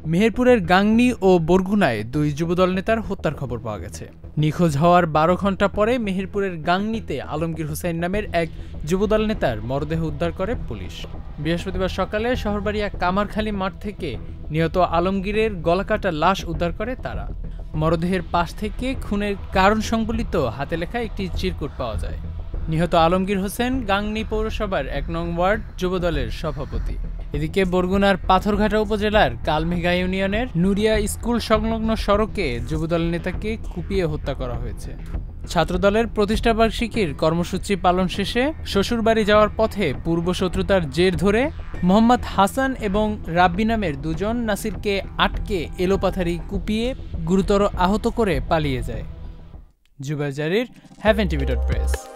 মেহেরপুরের গাংনী ও বরগুনায় দুই যুবদল নেতার হত্যার খবর পাওয়া গেছে। নিখোঁজ হওয়ার ১২ ঘণ্টা পরে মেহেরপুরের গাংনীতে আলমগীর হোসেন নামের এক যুবদল নেতার মরদেহ উদ্ধার করে পুলিশ। বৃহস্পতিবার সকালে শহরবাড়িয়া কামারখালী মাঠ থেকে নিহত আলমগীরের গলাকাটা লাশ উদ্ধার করে তারা। মরদেহের পাশ থেকে খুনের কারণ সংবলিত হাতে লেখা একটি চিরকুট পাওয়া যায়। নিহত আলমগীর হোসেন গাংনী পৌরসভার ১ নং ওয়ার্ড যুবদলের সভাপতি। এদিকে বরগুনার পাথরঘাটা উপজেলার কালমেঘা ইউনিয়নের নুরিয়া স্কুল সংলগ্ন সড়কে যুবদল নেতাকে কুপিয়ে হত্যা করা হয়েছে। ছাত্রদলের প্রতিষ্ঠাবার্ষিকীর কর্মসূচি পালন শেষে শ্বশুরবাড়ি যাওয়ার পথে পূর্ব শত্রুতার জের ধরে মোহাম্মদ হাসান এবং রাব্বি নামের দুজন নাসিরকে আটকে এলোপাথারি কুপিয়ে গুরুতর আহত করে পালিয়ে যায়। জুবাইর জারির, heavenTV.press।